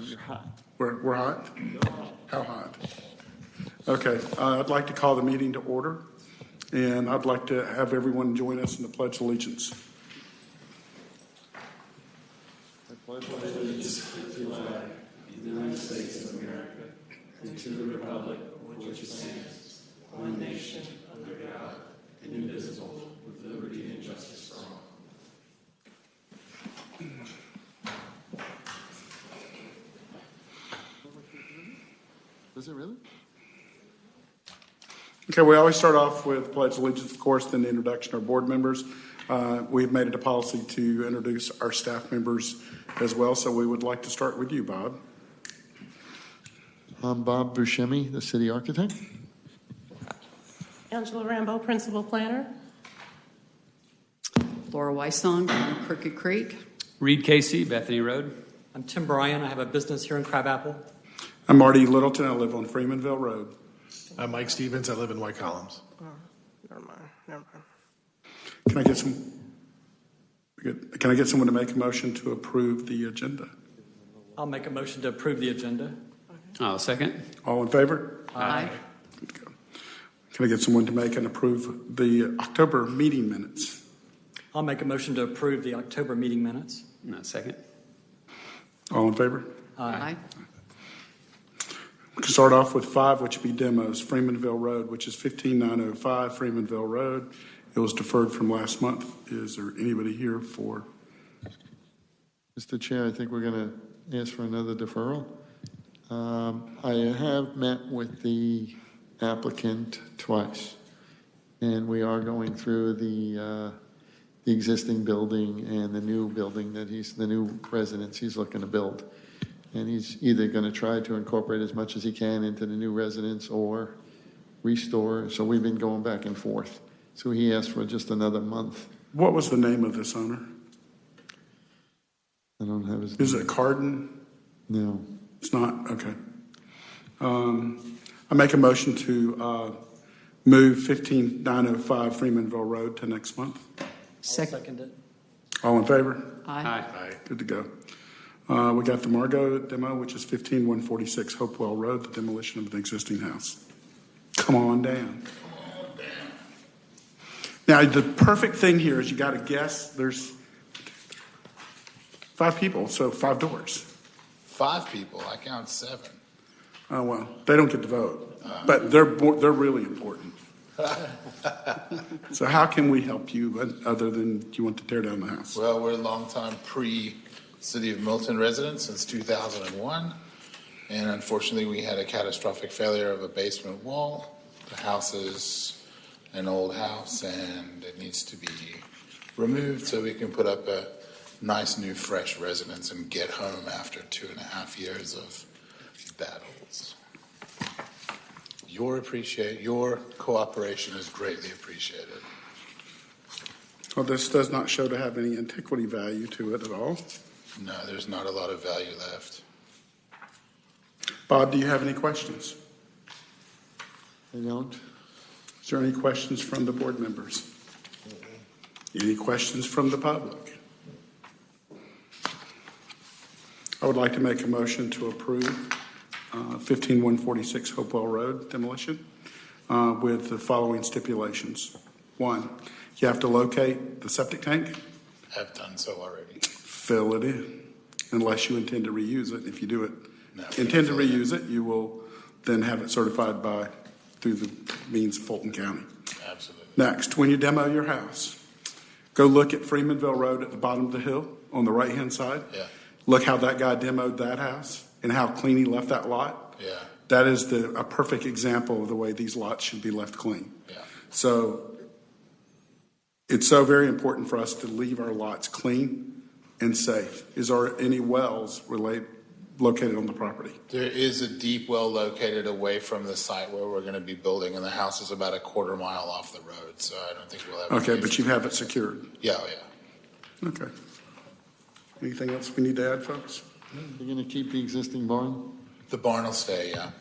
You're hot. We're hot? How hot? Okay, I'd like to call the meeting to order, and I'd like to have everyone join us in the Pledge of Allegiance. I pledge allegiance to the flag of the United States of America and to the republic for which it stands, one nation, under God, indivisible, with liberty and justice for all. Was it really? Okay, we always start off with Pledge of Allegiance, of course, then the introduction of our board members. We've made it a policy to introduce our staff members as well, so we would like to start with you, Bob. I'm Bob Buscemi, the city architect. Angela Rambo, principal planner. Laura Weissong from Crooked Creek. Reed Casey, Bethany Road. I'm Tim Bryan. I have a business here in Crabapple. I'm Marty Littleton. I live on Freemanville Road. I'm Mike Stevens. I live in White Columns. Oh, never mind. Can I get someone to make a motion to approve the agenda? I'll make a motion to approve the agenda. Oh, second. All in favor? Aye. Good to go. Can I get someone to make and approve the October meeting minutes? I'll make a motion to approve the October meeting minutes. No, second. All in favor? Aye. We can start off with 5, which would be demos. Freemanville Road, which is 15905 Freemanville Road. It was deferred from last month. Is there anybody here for? Mr. Chair, I think we're going to ask for another deferral. I have met with the applicant twice, and we are going through the existing building and the new building the new residence he's looking to build. And he's either going to try to incorporate as much as he can into the new residence or restore. So we've been going back and forth. So he asked for just another month. What was the name of this owner? I don't have his name. Is it Carden? No. It's not? Okay. I make a motion to move 15905 Freemanville Road to next month. Second it. All in favor? Aye. Aye. Good to go. We got the Margot demo, which is 15146 Hopewell Road, the demolition of the existing house. Come on down. Now, the perfect thing here is you got to guess. There's 5 people, so 5 doors. 5 people. I count 7. Oh, well, they don't get to vote, but they're really important. So how can we help you other than you want to tear down the house? Well, we're a longtime City of Milton residents since 2001, and unfortunately we had a catastrophic failure of a basement wall. The house is an old house and it needs to be removed so we can put up a nice new fresh residence and get home after 2.5 years of battles. Your cooperation is greatly appreciated. Well, this does not show to have any antiquity value to it at all. No, there's not a lot of value left. Bob, do you have any questions? I don't. Is there any questions from the board members? Any questions from the public? I would like to make a motion to approve 15146 Hopewell Road demolition with the following stipulations. 1, you have to locate the septic tank. I've done so already. Fill it in, unless you intend to reuse it. If you do it, intend to reuse it, you will then have it certified through the means of Fulton County. Absolutely. Next, when you demo your house, go look at Freemanville Road at the bottom of the hill on the right-hand side. Yeah. Look how that guy demoed that house and how clean he left that lot. Yeah. That is a perfect example of the way these lots should be left clean. Yeah. So it's so very important for us to leave our lots clean and safe. Is there any wells located on the property? There is a deep well located away from the site where we're going to be building, and the house is about a 1/4 mile off the road, so I don't think we'll have. Okay, but you have it secured. Yeah, yeah. Okay. Anything else we need to add, folks? You're going to keep the existing barn? The barn will stay, yeah.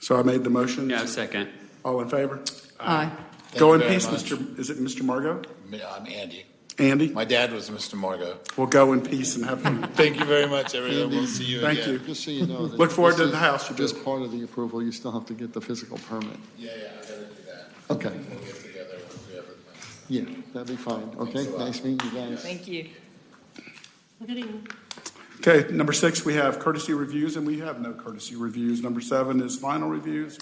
So I made the motion. Yeah, second. All in favor? Aye. Go in Thank you peace, very much. Is it Mr. Margot? I'm Andy. Andy, My dad was Mr. Margot. we'll go in peace and have fun. Thank you very much, everyone. We'll see you again. Thank you. Just so you know. that Look forward this to is the house you built. just part of the approval. You still have to get the physical permit. Yeah, I gotta do that. Okay. We'll get together once we have it. Yeah, that'd be fine. Okay, nice meeting you guys. Thank you. Good evening. Okay, number 6, we have courtesy reviews, and we have no courtesy reviews. Number 7 is final reviews.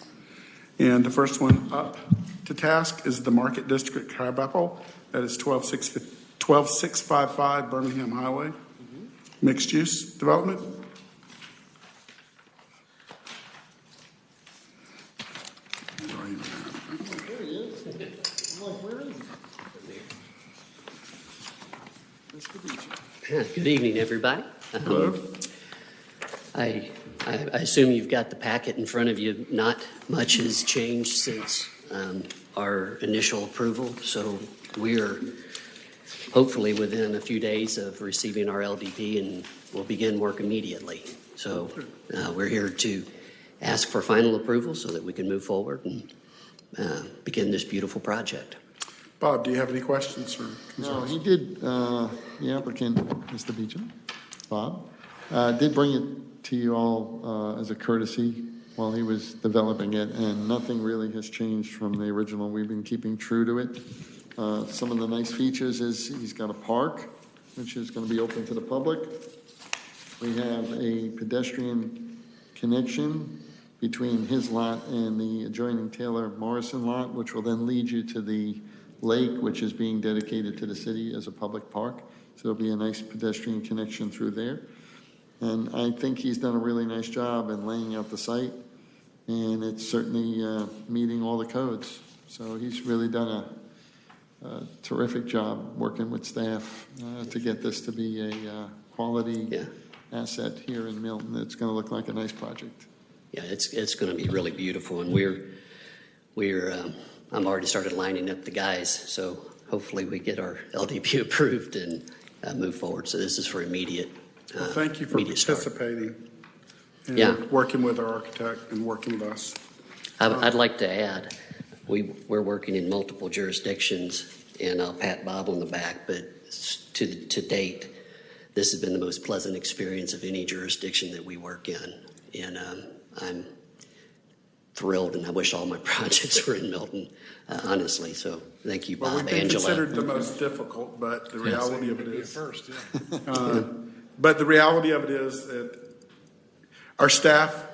And the first one up to task is the Market District Crabapple. That is 12655 Birmingham Highway. Mixed use development. There he is. I'm like, where is he? Nice to meet you. Good evening, everybody. Hello. I assume you've got the packet in front of you. Not much has changed since our initial approval, so we're hopefully within a few days of receiving our LDP, and we'll begin work immediately. So we're here to ask for final approval so that we can move forward and begin this beautiful project. Bob, do you have any questions or No, concerns? he did, the applicant, Mr. Beecham, Bob, did bring it to you all as a courtesy while he was developing it, and nothing really has changed from the original. We've been keeping true to it. Some of the nice features is he's got a park, which is going to be open to the public. We have a pedestrian connection between his lot and the adjoining Taylor Morrison lot, which will then lead you to the lake, which is being dedicated to the city as a public park. So there'll be a nice pedestrian connection through there. And I think he's done a really nice job in laying out the site, and it's certainly meeting all the codes. So he's really done a terrific job working with staff to get this to be a quality asset here in Milton. It's going to look like a nice project. Yeah, it's going to be really beautiful, and I'm already started lining up the guys, so hopefully we get our LDP approved and move forward. So this is for immediate. Well, thank you for immediate start. participating and Yeah. working with our architect and working with us. I'd like to add, we're working in multiple jurisdictions, and I'll pat Bob on the back, but to date, this has been the most pleasant experience of any jurisdiction that we work in, and I'm thrilled, and I wish all my projects were in Milton, honestly. So thank you, Well, Bob, we've been Angela. considered the most difficult, but the reality of it is. But the reality of it is that our staff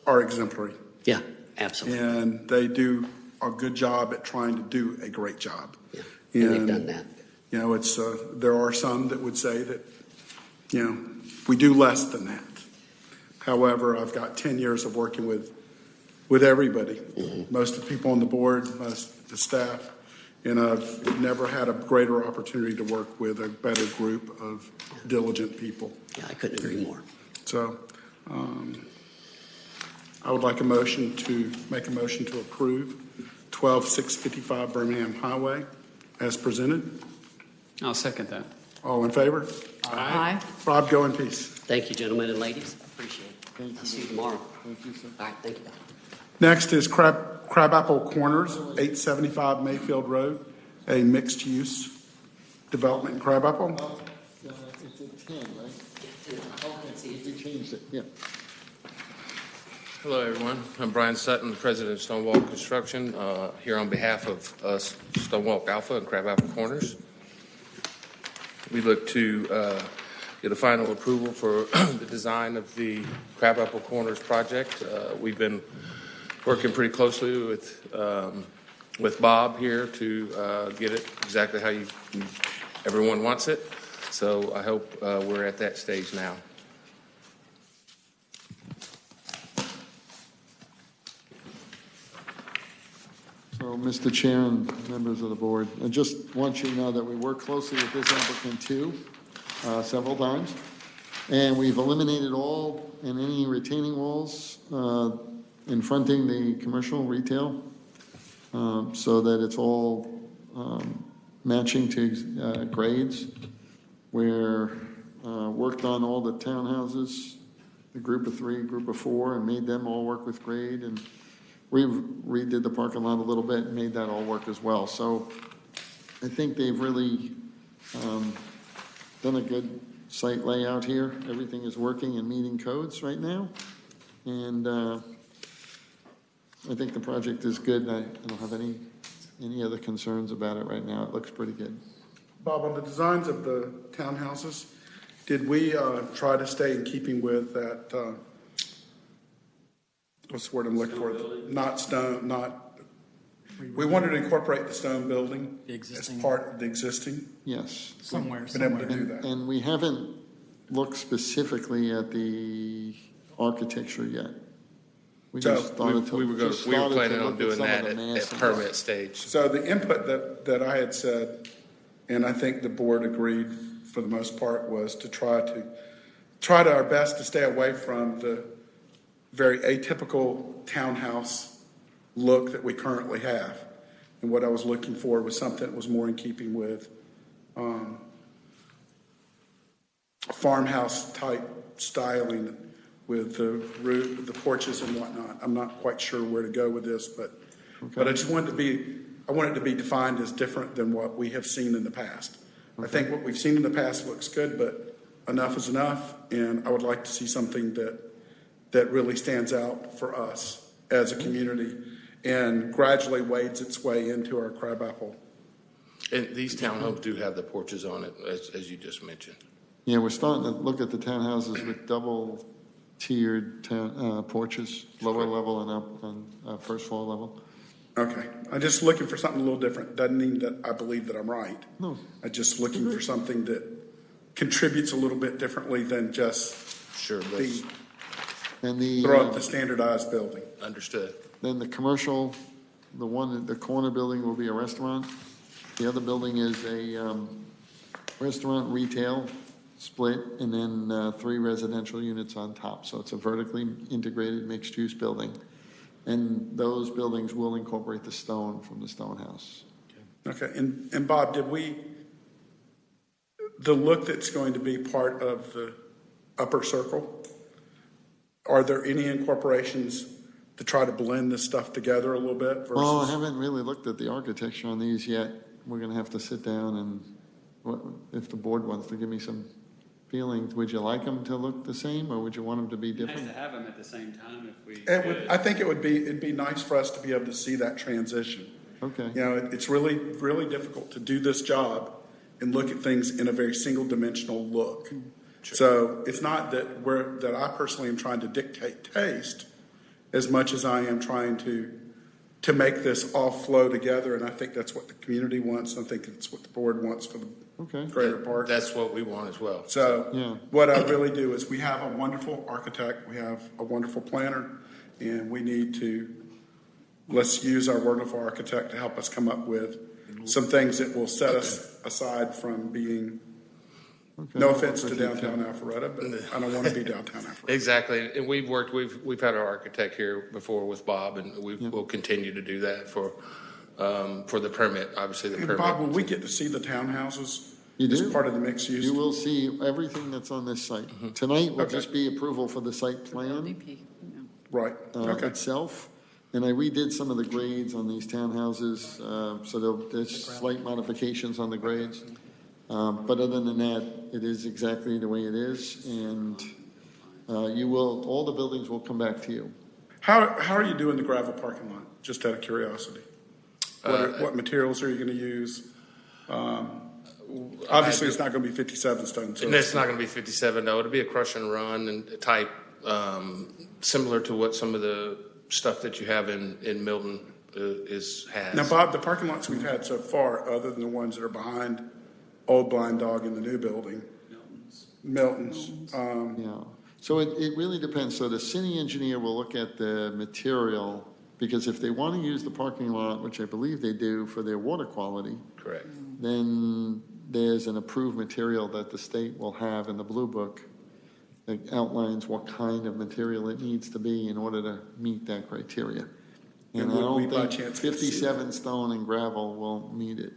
are exemplary, Yeah, absolutely. and they do a good job at trying to do a great job. Yeah, and they've And, done that. You know, it's there are some that would say that, you know, we do less than that. However, I've got 10 years of working with everybody, most of the people on the board, most of the staff, and I've never had a greater opportunity to work with a better group of diligent people. Yeah, I couldn't agree more. So I would like make a motion to approve 12655 Birmingham Highway as presented. I'll second that. All in favor? Aye. Rob, go in peace. Thank you, gentlemen and ladies. Appreciate it. Thank you. I'll see you tomorrow. Thank you, sir. All right, thank you, Bob. Next is Crabapple Corners, 875 Mayfield Road, a mixed-use development in Crabapple. It's a 10, right? Okay, we changed it, yeah. Hello, everyone. I'm Brian Sutton, President of Stonewall Construction, here on behalf of Stonewall Alpha and Crabapple Corners. We look to get a final approval for the design of the Crabapple Corners project. We've been working pretty closely with Bob here to get it exactly how everyone wants it. So I hope we're at that stage now. So, Mr. Chair and members of the board, I just want you to know that we work closely with this applicant too, several times. And we've eliminated all and any retaining walls in fronting the commercial retail so that it's all matching to grades. We're worked on all the townhouses, the group of 3, group of 4, and made them all work with grade. And we redid the parking lot a little bit and made that all work as well. So I think they've really Done a good site layout here. Everything is working and meeting codes right now. And I think the project is good. I don't have any other concerns about it right now. It looks pretty good. Bob, on the designs of the townhouses, did we try to stay in keeping with that, what's the word I'm looking for? Not stone, we wanted to incorporate the stone building The as existing. part of the existing. Yes. Somewhere. Been able to do that. And we haven't looked specifically at the architecture yet. We So, just started to. We were just planning started to on look at doing some of that the at massing. permit stage. So the input that I had said, and I think the board agreed for the most part, was to try to our best to stay away from the very atypical townhouse look that we currently have. And what I was looking for was something that was more in keeping with farmhouse type styling with the roof, the porches and whatnot. I'm not quite sure where to go with this, but I just wanted I want it to be defined as different than what we have seen in the past. I think what we've seen in the past looks good, but enough is enough, and I would like to see something that really stands out for us as a community and gradually wades its way into our crabapple. And these townhomes do have the porches on it, as you just mentioned. Yeah, we're starting to look at the townhouses with double tiered porches, lower level and up on first floor level. Okay, I'm just looking for something a little different. Doesn't mean that I believe that I'm right. No. I'm just looking for something that contributes a little bit differently than just Sure, but the And the, throw up the standardized building. understood. then the commercial, the corner building will be a restaurant. The other building is a restaurant, retail, split, and then 3 residential units on top. So it's a vertically integrated mixed-use building. And those buildings will incorporate the stone from the stone house. Okay, and Bob, the look that's going to be part of the upper circle, are there any incorporations to try to blend this stuff together a little bit versus? Well, I haven't really looked at the architecture on these yet. We're going to have to sit down and, if the board wants to give me some feelings, would you like them to look the same, or would you want them to be Nice different? to have them at the same time if we I think it'd be nice for us to be able to see that transition. Okay. You know, it's really, really difficult to do this job and look at things in a very single dimensional look. So it's not that I personally am trying to dictate taste as much as I am trying to make this all flow together. And I think that's what the community wants. And I think it's what the board wants for the Okay. greater park. That's what we want as well. So Yeah. what I really do is we have a wonderful architect, we have a wonderful planner, and we need to, let's use our wonderful architect to help us come up with some things that will set us aside from being, Okay. no offense to downtown Alpharetta, but I don't want to be downtown Alpharetta. Exactly, and we've had our architect here before with Bob, and we will continue to do that for the permit, obviously the And permit. Bob, will we get to see the townhouses You as do. part of the mixed use? You will see everything that's on this site. Tonight will Okay. just be approval for the site plan LDP, no. Right, okay. itself. And I redid some of the grades on these townhouses, so there's slight modifications on the grades. But other than that, it is exactly the way it is, and all the buildings will come back to you. How are you doing the gravel parking lot, just out of curiosity? What materials are you going to use? Obviously, it's not going to be 57 stone. So And it's not going to be 57, no. It'll be a crush and run and type, similar to what some of the stuff that you have in Milton has. Now, Bob, the parking lots we've had so far, other than the ones that are behind Old Blind Dog in the new building, Milton's. Yeah, so it really depends. So the city engineer will look at the material, because if they want to use the parking lot, which I believe they do for their water quality, Correct. then there's an approved material that the state will have in the Blue Book that outlines what kind of material it needs to be in order to meet that criteria. And I would we don't by think chance get to see 57 stone and gravel will meet it.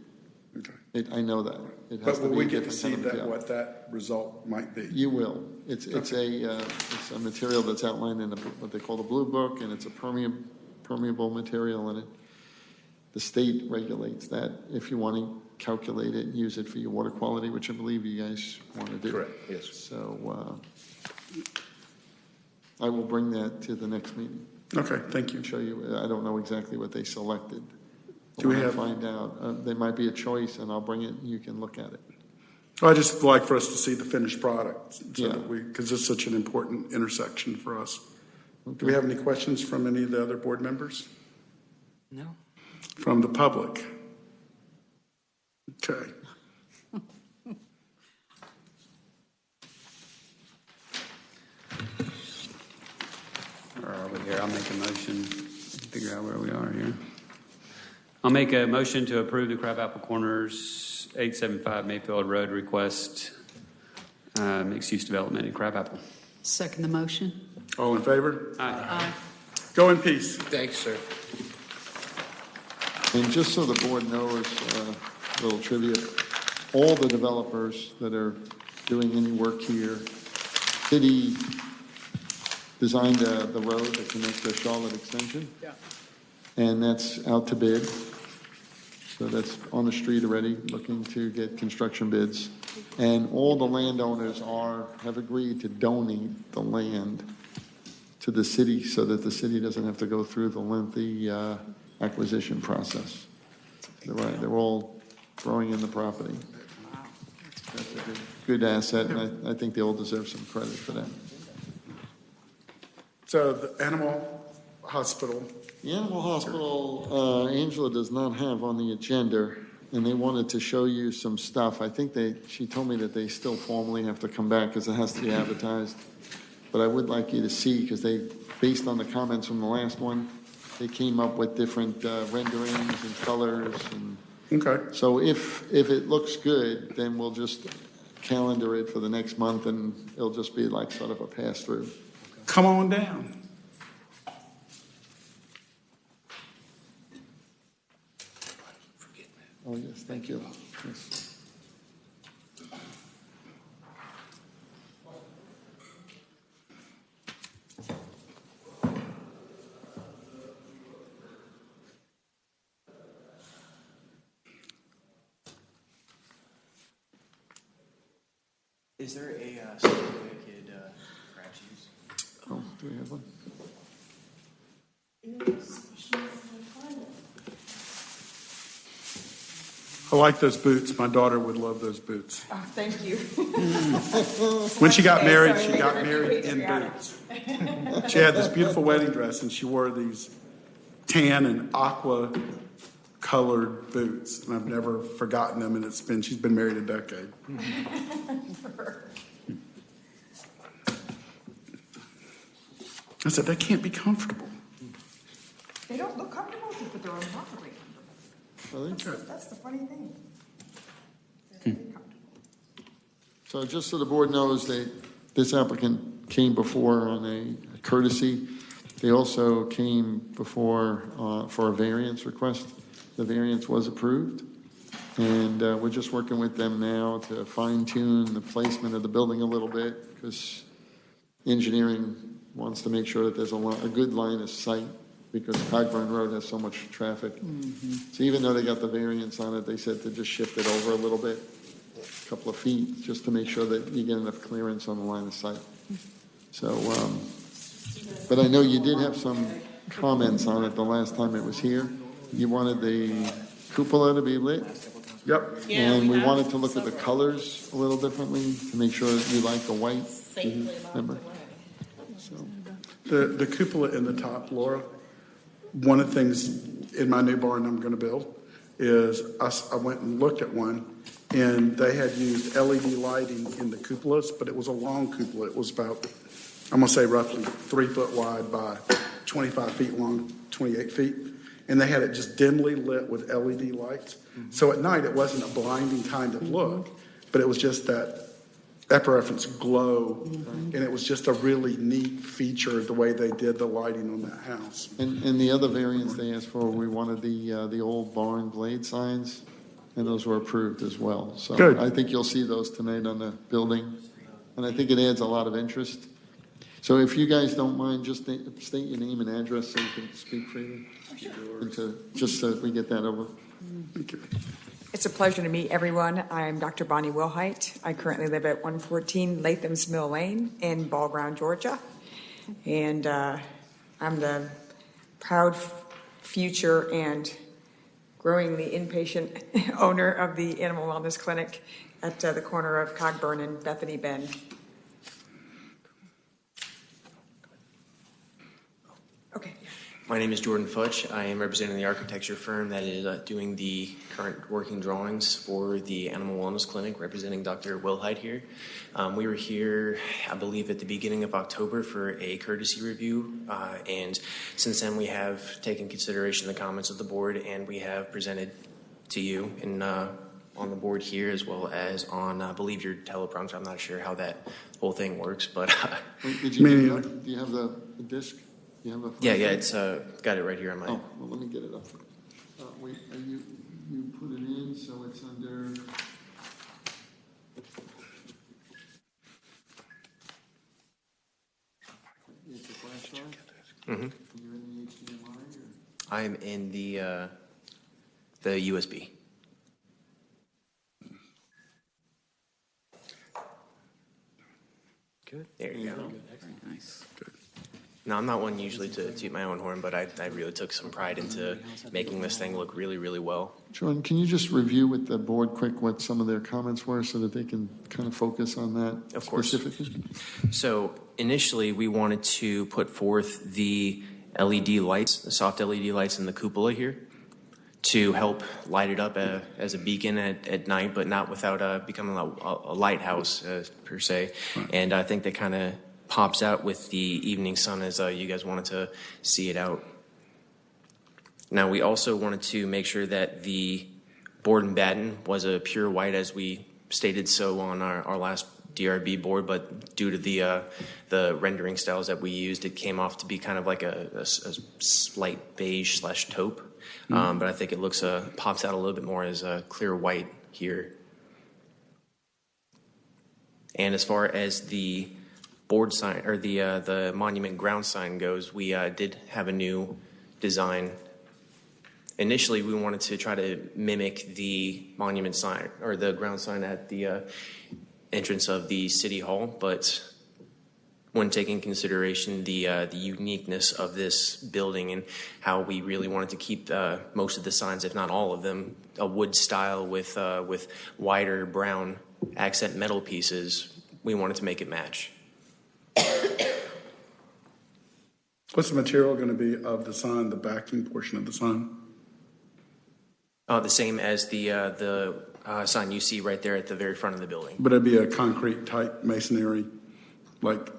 Okay. I know that. It has But to will be we a get to different see kind of that, material. what that result might be? You will. It's a material that's outlined in what they call the Blue Book, and it's a permeable material, and the state regulates that. If you want to calculate it and use it for your water quality, which I believe you guys want to do. Correct, yes. So I will bring that to the next meeting Okay, thank you. and show you. I don't know exactly what they selected. Do we When I have- find out? There might be a choice, and I'll bring it, and you can look at it. I just like for us to see the finished product, so Yeah. that because it's such an important intersection for us. Do Okay. we have any questions from any of the other board members? No? From the public? Okay. Where are we here? I'll make a motion, figure out where we are here. I'll make a motion to approve the Crabapple Corners 875 Mayfield Road request, mixed-use development in Crabapple. Second the motion. All in favor? Aye. Go in peace. Thanks, sir. And just so the board knows, a little trivia, all the developers that are doing any work here, city designed the road that connects to Charlotte Extension. Yeah. And that's out to bid. So that's on the street already, looking to get construction bids. And all the landowners have agreed to donate the land to the city so that the city doesn't have to go through the lengthy acquisition process. They're all throwing in the property. That's a good asset, and I think they all deserve some credit for that. So the animal hospital, The animal hospital, Angela does not have on the agenda, and they wanted to show you some stuff. I think she told me that they still formally have to come back because it has to be advertised. But I would like you to see, because based on the comments from the last one, they came up with different renderings and colors. And okay. so if it looks good, then we'll just calendar it for the next month, and it'll just be like sort of a pass-through. Come on down. Oh, yes, thank you. Yes. Is there a software I could perhaps use? Oh, do we have one? I like those boots. My daughter would love those boots. Oh, thank you. When she got Okay, married, so she got we're married in got it. boots. She had this beautiful wedding dress, and she wore these tan and aqua colored boots, and I've never forgotten them, and she's been married a decade. I said, that can't be comfortable. They don't look comfortable, but they're uncomfortably comfortable. That's the funny thing. They're really comfortable. So just so the board knows, this applicant came before on a courtesy. They also came before for a variance request. The variance was approved, and we're just working with them now to fine tune the placement of the building a little bit, because engineering wants to make sure that there's a good line of sight, because Cogburn Road has so much traffic. So even though they got the variance on it, they said to just shift it over a little bit, a couple of feet, just to make sure that you get enough clearance on the line of sight. So, but I know you did have some comments on it the last time it was here. You wanted the cupola to be lit, Yep. Yeah, and we have wanted to look at the several. colors a little differently to make sure that you like the white. Safely locked Remember? away. So, The cupola in the top, Laura, one of the things in my new barn I'm going to build is I went and looked at one, and they had used LED lighting in the cupolas, but it was a long cupola. It was about, I'm going to say roughly 3 foot wide by 25 feet long, 28 feet. And they had it just dimly lit with LED lights. So at night, it wasn't a blinding kind of look, but it was just that epirefrence glow. And it was just a really neat feature, the way they did the lighting on that house. and the other variants they asked for, we wanted the old barn blade signs, and those were approved as well. So Good. I think you'll see those tonight on the building, and I think it adds a lot of interest. So if you guys don't mind, just state your name and address so you can speak freely. And just so we get that over. Thank you. It's a pleasure to meet everyone. I'm Dr. Bonnie Wilhite. I currently live at 114 Latham's Mill Lane in Ball Ground, Georgia. And I'm the proud future and growingly inpatient owner of the Animal Wellness Clinic at the corner of Cogburn and Bethany Bend. Okay. My name is Jordan Futch. I am representing the architecture firm that is doing the current working drawings for the Animal Wellness Clinic, representing Dr. Wilhite here. We were here, I believe, at the beginning of October for a courtesy review, and since then we have taken consideration of the comments of the board, and we have presented to you in on the board here, as well as on, I believe, your teleprompter. I'm not sure how that whole thing works, but Did you do you have the disc? You have a yeah, it's got it right here on my. Oh, well, let me get it up. Wait, you put it in, so it's under. It's a flash drive. Mm-hmm. You're in the HDMI, or? I'm in the USB. Good. There you go. Very nice. No, I'm not one usually to toot my own horn, but I really took some pride into making this thing look really, really well. Jordan, can you just review with the board quick what some of their comments were so that they can kind of focus on that Of course. specifically? So initially, we wanted to put forth the LED lights, the soft LED lights in the cupola here, to help light it up as a beacon at night, but not without becoming a lighthouse per se. Right. And I think that kind of pops out with the evening sun as you guys wanted to see it out. Now, we also wanted to make sure that the board and batten was a pure white, as we stated so on our last DRB board, but due to the rendering styles that we used, it came off to be kind of like a slight beige / taupe. But I think it looks pops out a little bit more as a clear white here. And as far as the board sign or the monument ground sign goes, we did have a new design. Initially, we wanted to try to mimic the monument sign or the ground sign at the entrance of the city hall, but when taking consideration the uniqueness of this building and how we really wanted to keep most of the signs, if not all of them, a wood style with wider brown accent metal pieces, we wanted to make it match. What's the material going to be of the sign, the backing portion of the sign? The same as the sign you see right there at the very front of the building. But it'd be a concrete type masonry, like,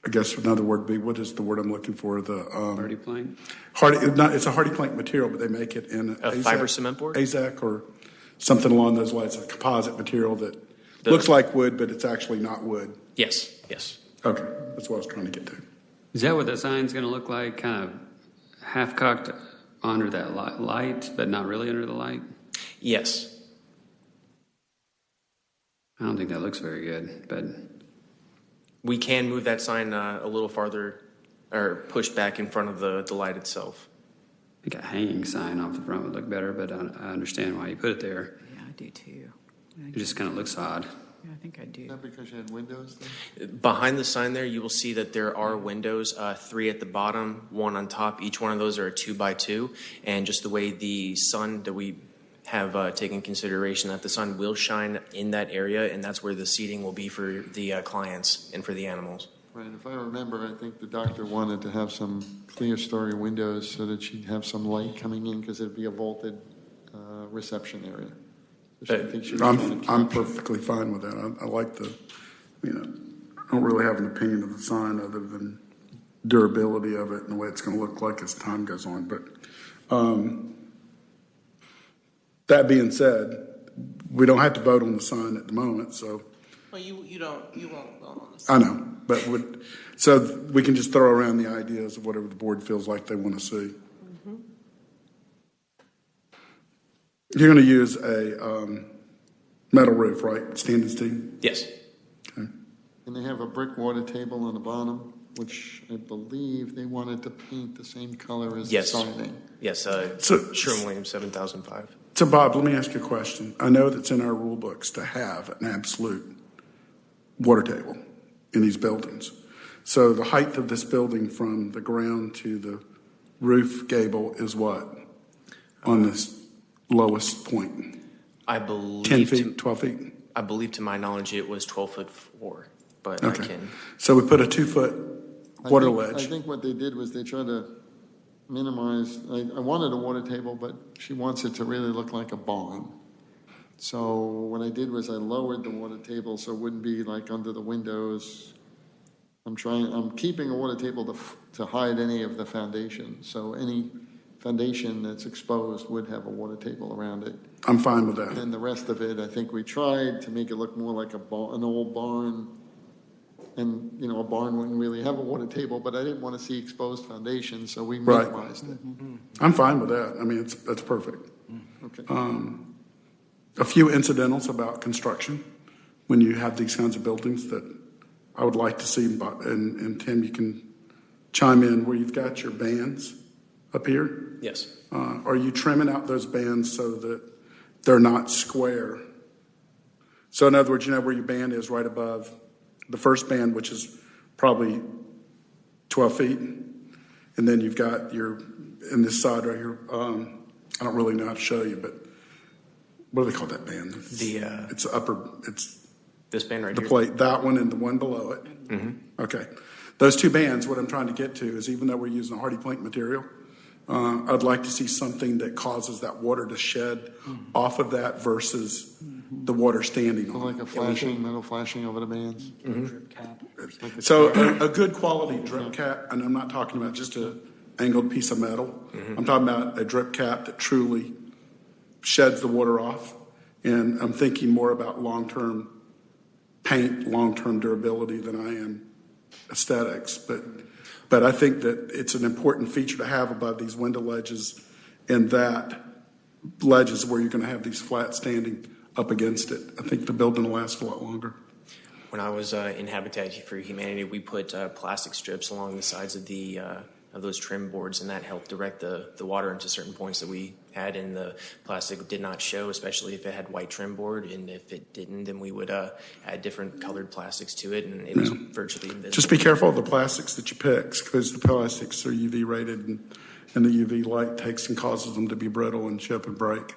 I guess another word would be, what is the word I'm looking for? The Hardy plank? it's a hardy plank material, but they make it in A fiber cement board? AZAC or something along those lines. A composite material that looks like wood, but it's actually not wood. Yes. Okay, that's what I was trying to get to. Is that what the sign's going to look like? Kind of half cocked under that light, but not really under the light? Yes. I don't think that looks very good, but We can move that sign a little farther or push back in front of the light itself. I think a hanging sign off the front would look better, but I understand why you put it there. Yeah, I do too. It just kind of looks odd. Yeah, I think I do. Is that because you had windows there? Behind the sign there, you will see that there are windows, 3 at the bottom, 1 on top. Each one of those are a 2x2. And just the way the sun that we have taken consideration that the sun will shine in that area, and that's where the seating will be for the clients and for the animals. Right, if I remember, I think the doctor wanted to have some clear story windows so that she'd have some light coming in because it'd be a vaulted reception area. So I think she was trying to I'm capture- perfectly fine with that. I like I don't really have an opinion of the sign other than durability of it and the way it's going to look like as time goes on. But that being said, we don't have to vote on the sign at the moment, so. Well, you won't vote on this. I know, but so we can just throw around the ideas of whatever the board feels like they want to see. You're going to use a metal roof, right? Standing seam? Yes. Okay. And they have a brick water table on the bottom. which I believe they wanted to paint the same color as the Yes. siding. Yes, So- Sherwin-Williams 7005. So Bob, let me ask you a question. I know that's in our rule books to have an absolute water table in these buildings. So the height of this building from the ground to the roof gable is what on this lowest point? I believe 10 feet, 12 feet? I believe to my knowledge it was 12'4", but Okay. I can. So we put a 2-foot water I ledge. think what they did was they tried to minimize, I wanted a water table, but she wants it to really look like a barn. So what I did was I lowered the water table so it wouldn't be like under the windows. I'm keeping a water table to hide any of the foundation. So any foundation that's exposed would have a water table around it. I'm fine with that. And the rest of it, I think we tried to make it look more like an old barn. And, you know, a barn wouldn't really have a water table, but I didn't want to see exposed foundation, so we Right. minimized it. I'm fine with that. I mean, that's perfect. Okay. A few incidentals about construction when you have these kinds of buildings that I would like to see, and Tim, you can chime in where you've got your bands up here. Yes. Are you trimming out those bands so that they're not square? So in other words, you know where your band is right above the first band, which is probably 12 feet. And then you've got in this side right here, I don't really know how to show you, but what do they call that band? It's This band right the here. plate, that one and the one below it. Mm-hmm. Okay. Those two bands, what I'm trying to get to is even though we're using a hardy plank material, I'd like to see something that causes that water to shed off of that versus the water standing So on like a metal flashing over the bands. Drip cap. it. So a good quality drip cap, and I'm not talking about just a angled piece of metal. I'm talking about a drip cap that truly sheds the water off. And I'm thinking more about long-term paint, long-term durability than I am aesthetics. But I think that it's an important feature to have above these window ledges, and that ledges where you're going to have these flat standing up against it. I think the building will last a lot longer. When I was in Habitat for Humanity, we put plastic strips along the sides of of those trim boards, and that helped direct the water into certain points that we had, and the plastic did not show, especially if it had white trim board, and if it didn't, then we would add different colored plastics to it, and it was virtually invisible. Just be careful of the plastics that you pick, because the plastics are UV rated, and the UV light takes and causes them to be brittle and chip and break.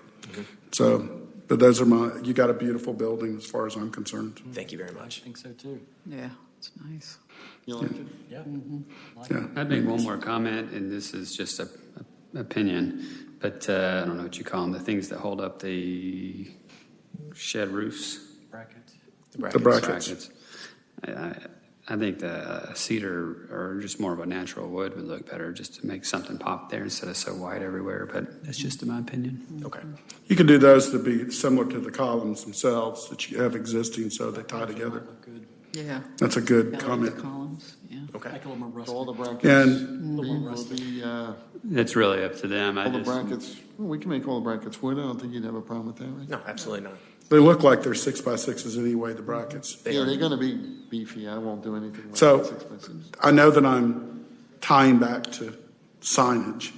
So, but those are you got a beautiful building as far as I'm concerned. Thank you very much. I think so too. Yeah, it's nice. You liked it? Yeah. Yeah. I'd make one more comment, and this is just a opinion, but I don't know what you call them, the things that hold up the shed roofs. Brackets. The brackets. I think the cedar or just more of a natural wood would look better, just to make something pop there instead of so white everywhere, but that's just in my opinion. Okay. You can do those to be similar to the columns themselves that you have existing, so they tie together. Look good. Yeah. That's a good I like comment. the columns, yeah. Okay. Make it a little more rustic. So all the brackets. And will be, It's really up to them. all the brackets, well, we can make all the brackets wood. I don't think you'd have a problem with that, right? No, absolutely not. they look like they're 6x6s anyway, the brackets. Yeah, they're gonna be beefy. I won't do anything like So- 6x6. I know that I'm tying back to signage.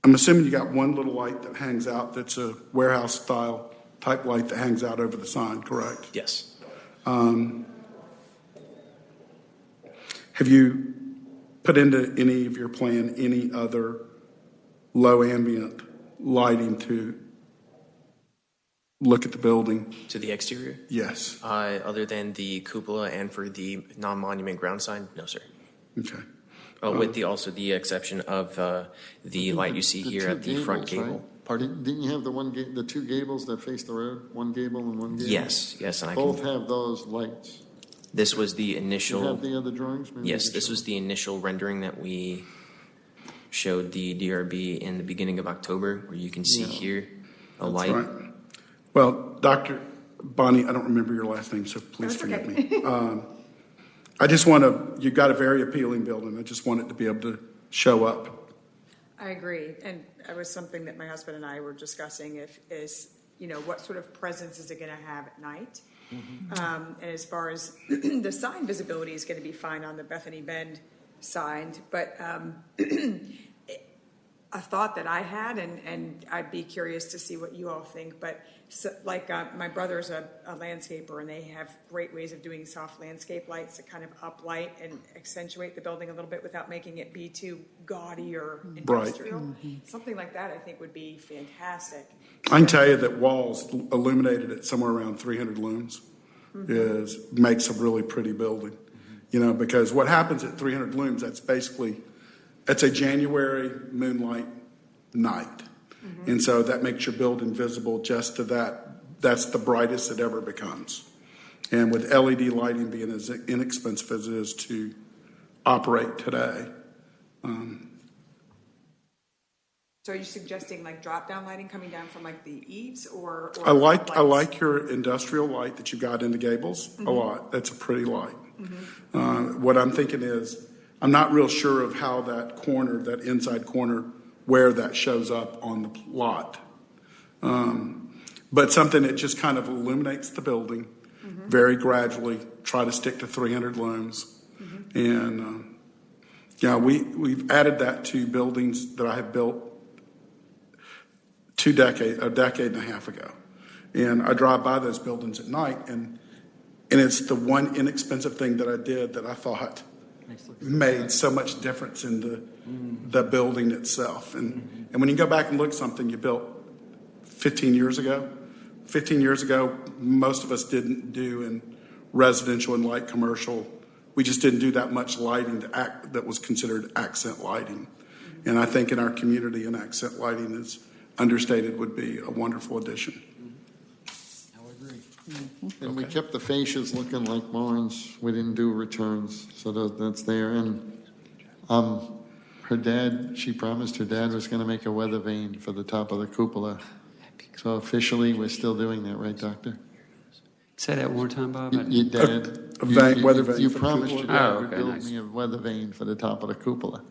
I'm assuming you got one little light that hangs out that's a warehouse style type light that hangs out over the sign, correct? Yes. Have you put into any of your plan any other low ambient lighting to look at the building? To the exterior, Yes. other than the cupola and for the non-monument ground sign, no, sir. Okay. With also the exception of the light you see The here two at the front gables, gable. right? Pardon? Didn't you have the two gables that face the road? One gable and one gable? Yes, and I Both can. have those lights. This was the You initial. have the other drawings? Maybe you Yes, could this show was the initial rendering that we showed the DRB in the beginning of October, where you can see Yeah. here a That's light. right. Well, Dr. Bonnie, I don't remember your last name, so please That's forgive okay. me. I just want to, you've got a very appealing building. I just want it to be able to show up. I agree, and it was something that my husband and I were discussing, what sort of presence is it gonna have at night? And as far as the sign visibility is going to be fine on the Bethany Bend sign, but a thought that I had, and I'd be curious to see what you all think, but so, like my brother's a landscaper, and they have great ways of doing soft landscape lights to kind of uplight and accentuate the building a little bit without making it be too gaudy or industrial. Something like that I think would be fantastic. I can tell you that walls illuminated at somewhere around 300 looms makes a really pretty building. You know, because what happens at 300 looms, that's a January moonlight night. And so that makes your building visible just to that. That's the brightest it ever becomes. And with LED lighting being as inexpensive as it is to operate today. So are you suggesting like drop down lighting coming down from like the eaves or I lights? like your industrial light that you got in the gables a lot. That's a pretty light. What I'm thinking is, I'm not real sure of how that inside corner, where that shows up on the lot. But something that just kind of illuminates the building very gradually, try to stick to 300 looms. And we've added that to buildings that I have built a decade and a half ago. And I drive by those buildings at night, and it's the one inexpensive thing that I did that I thought made so much difference in the building itself. And when you go back and look at something you built 15 years ago, most of us didn't do in residential and light commercial. We just didn't do that much lighting that was considered accent lighting. And I think in our community, an accent lighting is understated would be a wonderful addition. And we kept the fascias looking like barns. We didn't do returns, so that's there. And her dad, she promised her dad was going to make a weather vane for the top of the cupola. So officially, we're still doing that, right, Doctor? Say that one more time, Bob. Your dad, weather vane you for the promised your cupola? dad Oh, would okay, build nice. me a weather vane for the top of the cupola.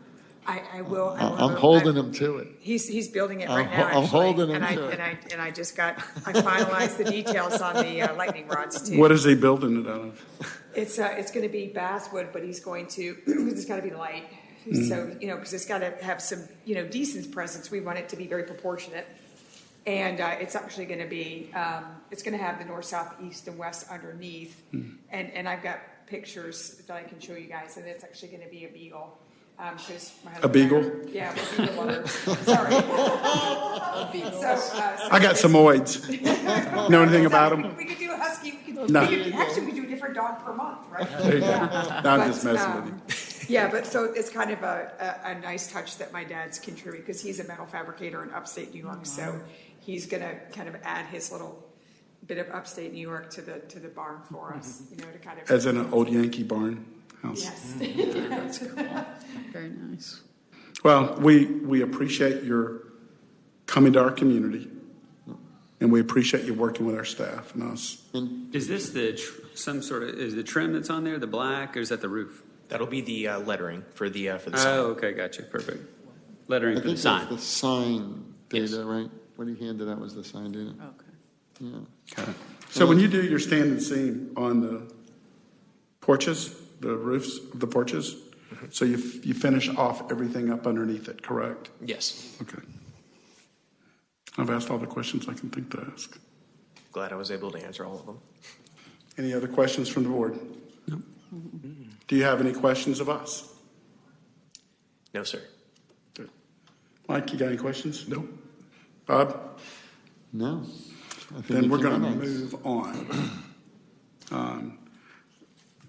I will. I'm holding him to it. He's building it right now. I'm Actually, holding him to it. And I finalized the details on the lightning rods too. What is he building it out of? It's going to be basswood, but he's going to because it's got to be light. So because it's got to have some decent presence. We want it to be very proportionate, and it's actually going to be it's going to have the north, south, east, and west underneath. And I've got pictures that I can show you guys, and it's actually going to be a beagle. A beagle? Yeah, we're beagle lovers. Sorry. I got Samoyeds. Know anything about them? We could do a husky. We could do a different dog per month, right? There you go. No, I'm just messing with you. Yeah, but so it's kind of a nice touch that my dad's contributing because he's a metal fabricator in upstate New York. So he's going to kind of add his little bit of upstate New York to the barn for us, to kind of. As in an old Yankee barn house. Yes. Very nice. Well, we appreciate your coming to our community, and we appreciate you working with our staff and us. Is this is the trim that's on there, the black, or is that the roof? That'll be the lettering for the sign. Oh, okay, gotcha, perfect. Lettering I for the think sign. that's the sign data, Yes. right? What he handed out was the sign data. Okay. Yeah. Okay. So when you do your stand and seam on the porches, the roofs of the porches, so you finish off everything up underneath it, correct? Yes. Okay. I've asked all the questions I can think to ask. Glad I was able to answer all of them. Any other questions from the board? No. Do you have any questions of us? No, sir. Good. Mike, you got any questions? Nope. Bob? No. I think Then we're it's going to nice. move on.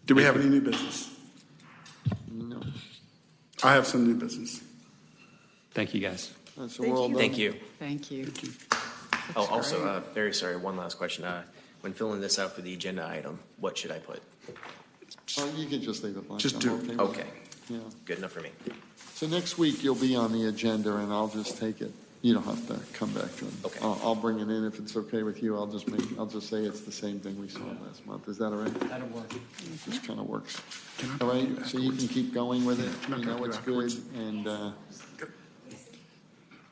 Do we have any new business? No. I have some new business. Thank you, guys. That's the world. Thank you. Thank you. Oh, also, very sorry, one last question. When filling this out for the agenda item, what should I put? Oh, you can just leave it blank. Just I'm do it. okay with Okay, Yeah. good enough for me. So next week you'll be on the agenda and I'll just take it. You don't have to come back to it. Okay. I'll bring it in if it's okay with you. I'll just say it's the same thing we saw last month. Is that all right? That'll work. Just kind of works. Can I All talk to right, you so you can keep going with it. Can I You talk know to you it's good afterwards? and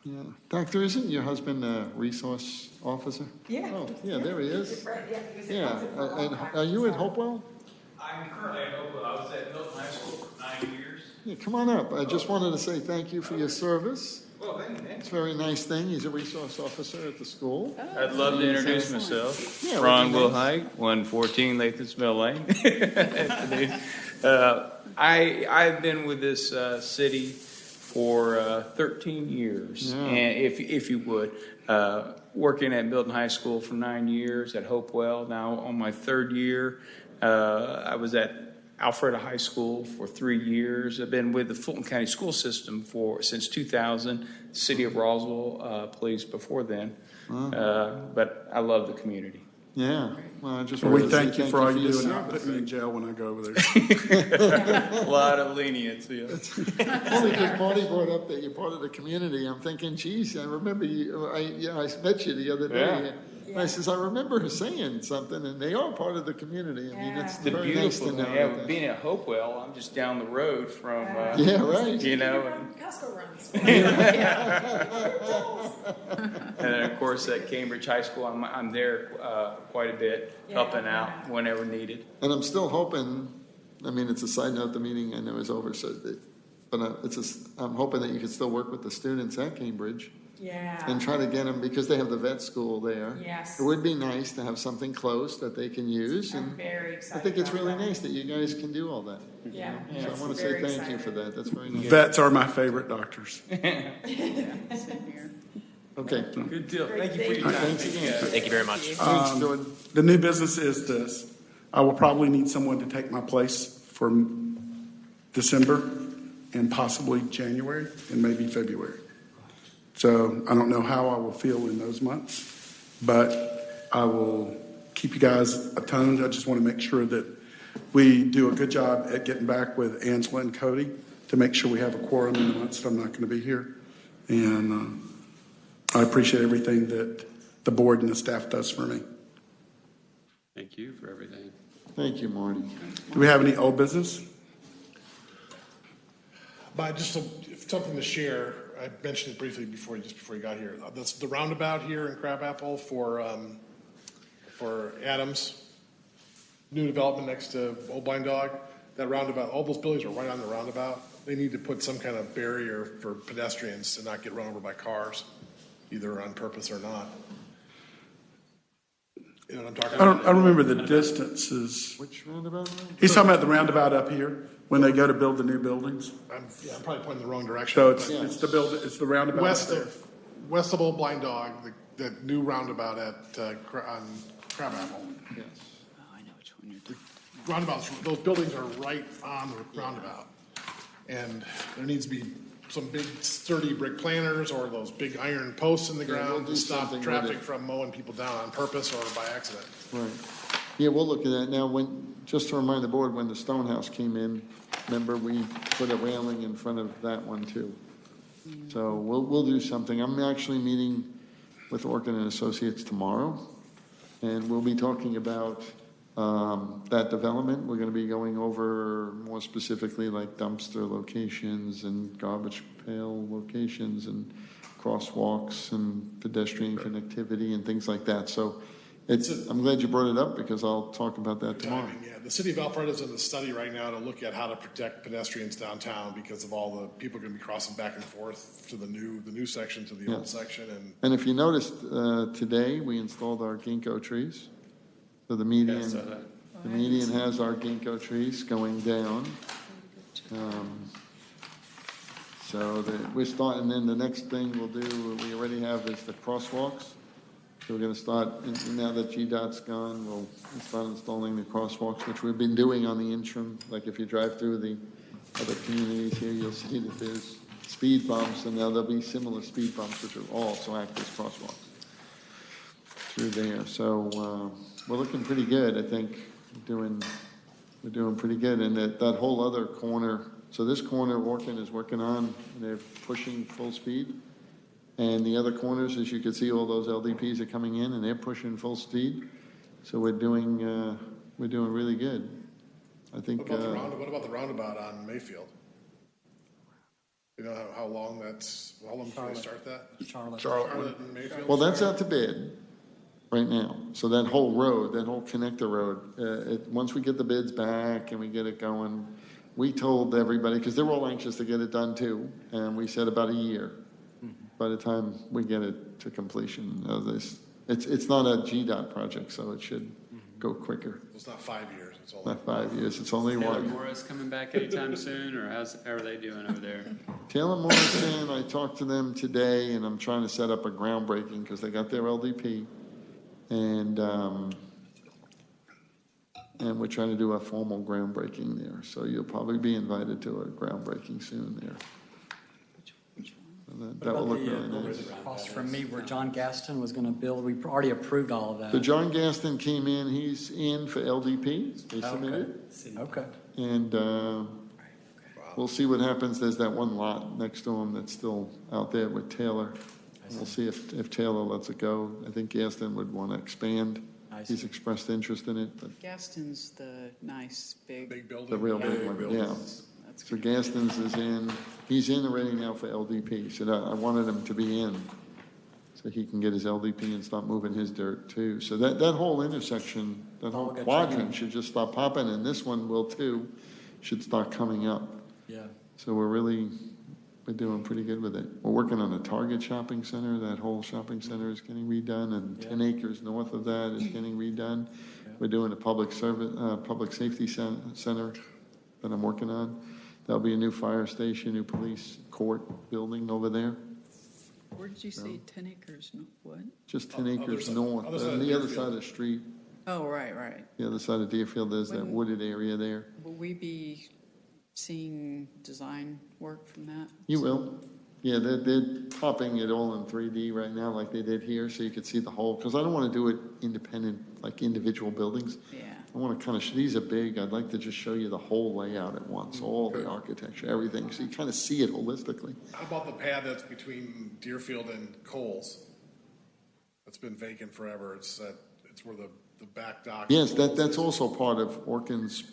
Yeah. Doctor, isn't your husband a resource officer? Yeah. Oh, yeah, there he is. Right, yeah, he was at Yeah. Hudson for a long And time, are you at so- Hopewell? I'm currently at Hopewell. I was at Milton High School for 9 years. Yeah, come on up. I just wanted to say thank you for your service. Well, thank you, man. It's a very nice thing. He's a resource officer at the school. I'd love to introduce myself. Yeah, Ron would be Wilhite, 114 Latham's Mill Lane. I've been with this city for 13 years, Yeah. and if you would, working at Milton High School for 9 years, at Hopewell now on my third year. I was at Alpharetta High School for 3 years. I've been with the Fulton County School System since 2000. City of Roswell, police before then. But I love the community. Yeah. Well, I just Well, wanted we to say thank you for all you your do and not service. putting me in jail when I go over there. A lot of leniency. Only because Marty brought up that you're part of the community. I'm thinking, geez, I remember you. I met you the other day. Yeah. And I says, I remember her saying something, and they are part of the community. I mean, it's The very nice beautiful to know. thing, that. being at Hopewell, I'm just down the road from, Yeah, right. you know, Costco runs. and then of course at Cambridge High School, I'm there quite a bit, helping out whenever needed. And I'm still hoping. I mean, it's a side note. The meeting I know is over, so but I'm hoping that you can still work with the students at Cambridge. Yeah. And try to get them, because they have the vet school there. Yes. It would be nice to have something close that they can use. I'm And very I excited. think it's about really that. nice that you guys can do all that. Yeah. So I want to say thank you for that. That's very nice. Vets are my favorite doctors. Okay. Good deal. Thank you for Great, your time. Thanks again. Thank you very much. Thanks, Jordan. The new business is this. I will probably need someone to take my place for December and possibly January and maybe February. So I don't know how I will feel in those months, but I will keep you guys attuned. I just want to make sure that we do a good job at getting back with Angela and Cody to make sure we have a quorum in the months that I'm not going to be here. And I appreciate everything that the board and the staff does for me. Thank you for everything. Thank you, Marty. Do we have any old business? But just something to share, I mentioned it briefly before you got here. That's the roundabout here in Crabapple for Adams, new development next to Old Blind Dog. That roundabout, all those buildings are right on the roundabout. They need to put some kind of barrier for pedestrians to not get run over by cars, either on purpose or not. You know what I'm talking about? I remember the distances. Which roundabout? He's talking about the roundabout up here when they go to build the new buildings. I'm probably pointing the wrong direction. So but it's the roundabout. west up there. west of Old Blind Dog, the new roundabout on Crabapple. Yes. I know which one you're talking Roundabouts, those buildings are right on the roundabout. And there needs to be some big sturdy brick planters or those big iron posts in the Yeah, we'll ground do to stop something with traffic it. from mowing people down on purpose or by accident. Right. Yeah, we'll look at that. Now, just to remind the board, when the Stonehouse came in, remember, we put a railing in front of that one too. So we'll do something. I'm actually meeting with Orkin and Associates tomorrow, and we'll be talking about that development. We're going to be going over more specifically like dumpster locations and garbage pail locations and crosswalks and pedestrian connectivity and things like that. So I'm glad you brought it up because I'll talk about that tomorrow. Timing, yeah. The city of Alpharetta is in the study right now to look at how to protect pedestrians downtown because of all the people going to be crossing back and forth to the new section to the old Yes. section. And if you noticed, today we installed our ginkgo trees. So the median, Yeah, I saw that. the median has our ginkgo trees going down. So we're starting, then the next thing we'll do, we already have is the crosswalks. So we're gonna start, now that GDOT's gone, we'll start installing the crosswalks, which we've been doing on the interim. Like if you drive through the other communities here, you'll see that there's speed bumps, and now there'll be similar speed bumps, which will also act as crosswalks through there. So, we're looking pretty good, I think. We're doing pretty good. And that whole other corner, so this corner Orkin is working on, and they're pushing full speed. And the other corners, as you can see, all those LDPs are coming in and they're pushing full speed. So we're doing really good. I think. What about the roundabout on Mayfield? You know how long before they start that? Charlotte. Charlotte and Mayfield? Well, that's out to bid right now. So that whole road, that whole connector road, once we get the bids back and we get it going, we told everybody, because they're all anxious to get it done too, and we said about a year by the time we get it to completion of this. It's not a GDOT project, so it should go quicker. It's not 5 years, it's only. Not 5 years, it's only Taylor one. Morris coming back anytime soon, or how are they doing over there? Taylor Morrison, I talked to them today, and I'm trying to set up a groundbreaking because they got their LDP. And we're trying to do a formal groundbreaking there. So you'll probably be invited to a groundbreaking soon there. What That will about look the really buildings nice. across from me where John Gaston was going to build? We already approved all of that. So John Gaston came in, he's in for LDP, he Okay. submitted. Okay. And we'll see what happens. There's that one lot next to him that's still out there with Taylor. We'll see if Taylor lets it go. I think Gaston would want to expand. He's expressed interest in it, but Gaston's the nice, big. Building. the real big one, yeah. So Gaston's is in, he's in already now for LDP. So I wanted him to be in so he can get his LDP and start moving his dirt too. So that whole intersection, that whole good quadrant training. should just start popping, and this one will too, should start coming up. Yeah. So we're doing pretty good with it. We're working on the Target shopping center. That whole shopping center is getting redone, and 10 acres north of that is getting redone. We're doing a public safety center that I'm working on. There'll be a new fire station, new police court building over there. Where did you say 10 acres? No, what? Just 10 acres side- north, other side on of the other Deerfield. side of the street. Oh, right. The other side of Deerfield, there's that When- wooded area there. Will we be seeing design work from that? You will. Yeah, they're popping it all in 3D right now like they did here, so you could see the whole, because I don't want to do it independent, like individual buildings. Yeah. I want to kind of, these are big, I'd like to just show you the whole layout at once, all the architecture, everything, so you kind of see it holistically. How about the pad that's between Deerfield and Coles? That's been vacant forever. It's where the back dock. Yes, that's also part of Orkin's